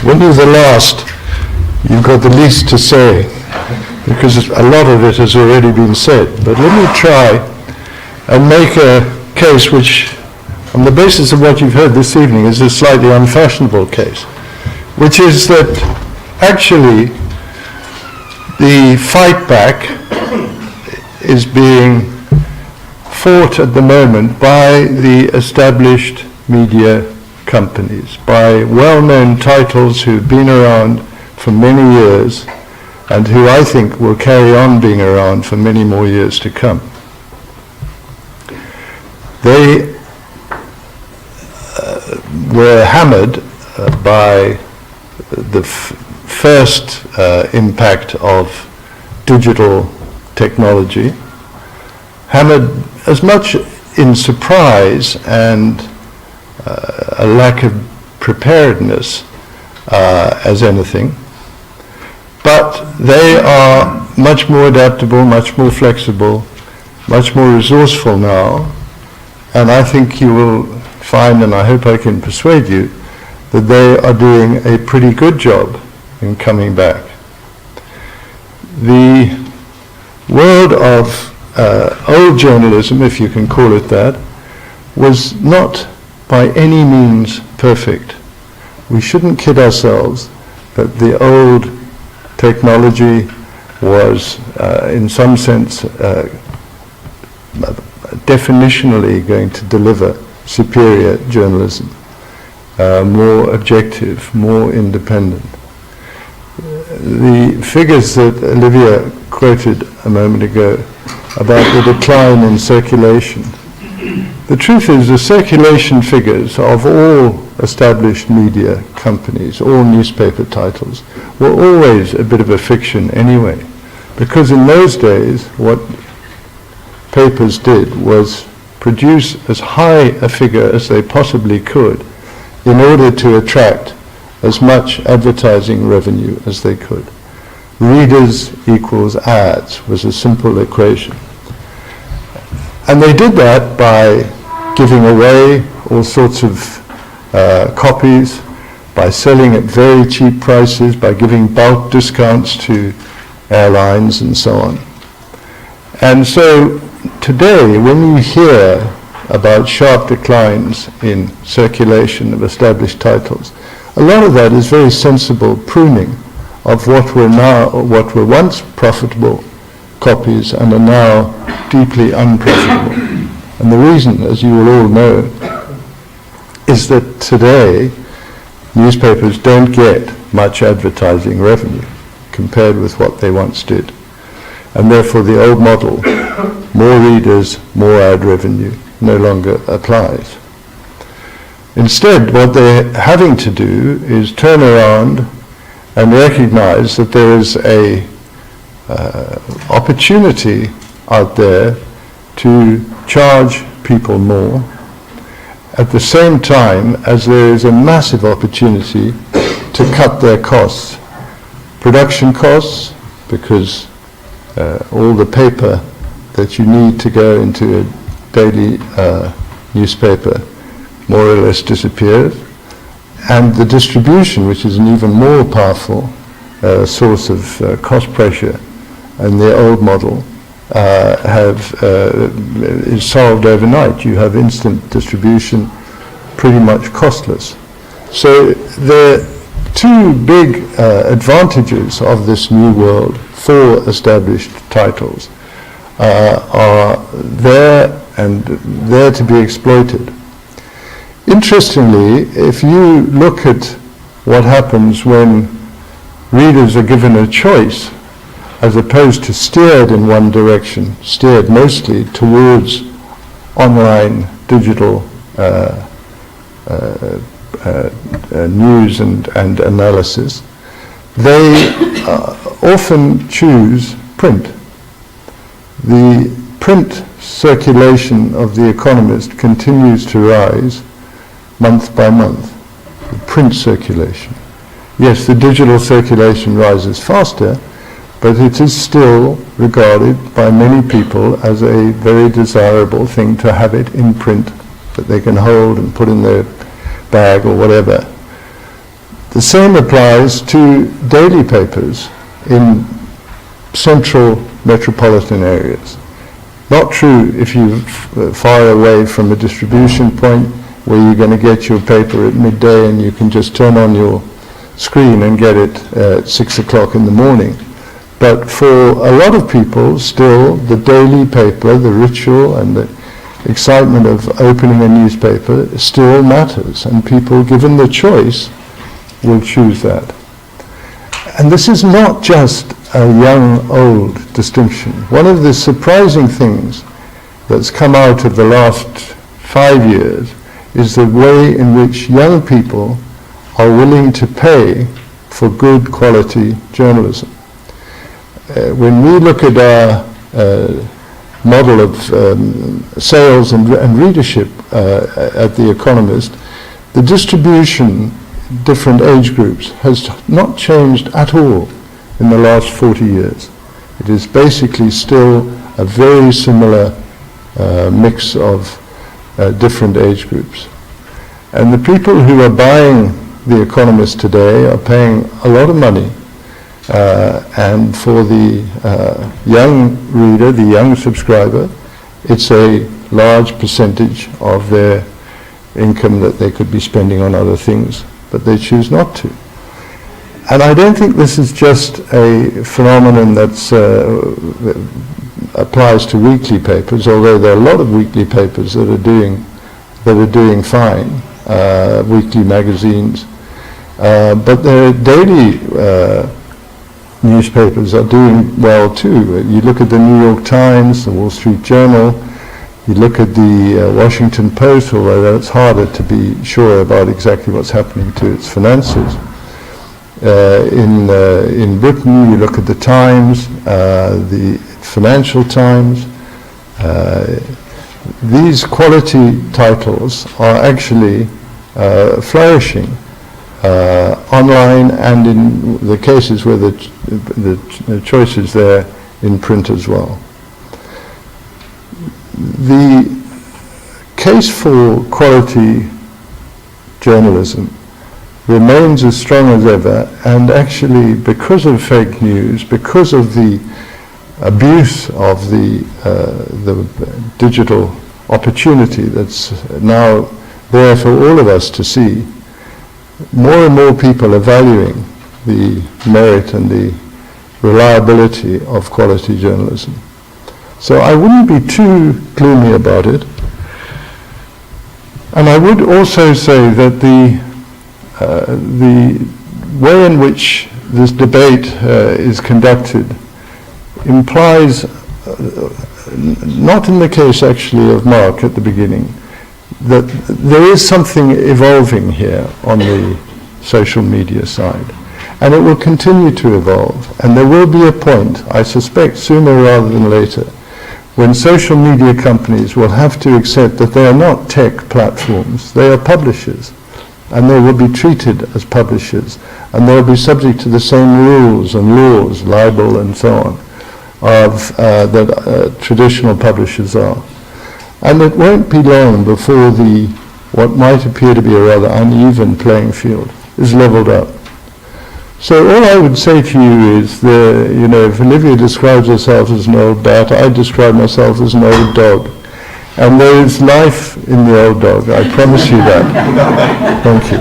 When you're the last, you've got the least to say, because a lot of it has already been said. But let me try and make a case which, on the basis of what you've heard this evening, is a slightly unfashionable case, which is that actually the fight back is being fought at the moment by the established media companies, by well-known titles who've been around for many years and who I think will carry on being around for many more years to come. They were hammered by the first impact of digital technology, hammered as much in surprise and a lack of preparedness as anything. But they are much more adaptable, much more flexible, much more resourceful now, and I think you will find, and I hope I can persuade you, that they are doing a pretty good job in coming back. The world of old journalism, if you can call it that, was not by any means perfect. We shouldn't kid ourselves that the old technology was, in some sense, definitionally going to deliver superior journalism, more objective, more independent. The figures that Olivia quoted a moment ago about the decline in circulation, the truth is the circulation figures of all established media companies, all newspaper titles, were always a bit of a fiction anyway, because in those days what papers did was produce as high a figure as they possibly could in order to attract as much advertising revenue as they could. Readers equals ads was a simple equation. And they did that by giving away all sorts of copies, by selling at very cheap prices, by giving bulk discounts to airlines and so on. And so today, when you hear about sharp declines in circulation of established titles, a lot of that is very sensible pruning of what were once profitable copies and are now deeply unprofitable. And the reason, as you will all know, is that today newspapers don't get much advertising revenue compared with what they once did. And therefore the old model, more readers, more ad revenue, no longer applies. Instead, what they're having to do is turn around and recognize that there is a opportunity out there to charge people more at the same time as there is a massive opportunity to cut their costs. Production costs, because all the paper that you need to go into a daily newspaper more or less disappears, and the distribution, which is an even more powerful source of cost pressure, and the old model is solved overnight. You have instant distribution, pretty much costless. So the two big advantages of this new world for established titles are there and there to be exploited. Interestingly, if you look at what happens when readers are given a choice, as opposed to steered in one direction, steered mostly towards online digital news and analysis, they often choose print. The print circulation of The Economist continues to rise month by month, the print circulation. Yes, the digital circulation rises faster, but it is still regarded by many people as a very desirable thing to have it in print that they can hold and put in their bag or whatever. The same applies to daily papers in central metropolitan areas. Not true if you're far away from a distribution point where you're going to get your paper at midday and you can just turn on your screen and get it at 6 o'clock in the morning. But for a lot of people, still, the daily paper, the ritual and the excitement of opening a newspaper still matters, and people, given the choice, will choose that. And this is not just a young-old distinction. One of the surprising things that's come out of the last 5 years is the way in which young people are willing to pay for good quality journalism. When we look at our model of sales and readership at The Economist, the distribution, different age groups, has not changed at all in the last 40 years. It is basically still a very similar mix of different age groups. And the people who are buying The Economist today are paying a lot of money, and for the young reader, the young subscriber, it's a large percentage of their income that they could be spending on other things, but they choose not to. And I don't think this is just a phenomenon that applies to weekly papers, although there are a lot of weekly papers that are doing fine, weekly magazines, but their daily newspapers are doing well too. You look at the New York Times, the Wall Street Journal, you look at the Washington Post, although it's harder to be sure about exactly what's happening to its finances. In Britain, you look at the Times, the Financial Times. These quality titles are actually flourishing online, and in the cases where the choice is there, in print as well. The case for quality journalism remains as strong as ever, and actually, because of fake news, because of the abuse of the digital opportunity that's now there for all of us to see, more and more people are valuing the merit and the reliability of quality journalism. So I wouldn't be too gloomy about it. And I would also say that the way in which this debate is conducted implies, not in the case actually of Mark at the beginning, that there is something evolving here on the social media side. And it will continue to evolve. And there will be a point, I suspect sooner rather than later, when social media companies will have to accept that they are not tech platforms, they are publishers. And they will be treated as publishers. And they will be subject to the same rules and laws, libel and so on, that traditional publishers are. And it won't be long before what might appear to be a rather uneven playing field is leveled up. So all I would say to you is, if Olivia describes herself as an old bat, I describe myself as an old dog. And there is life in the old dog, I promise you that. Thank you.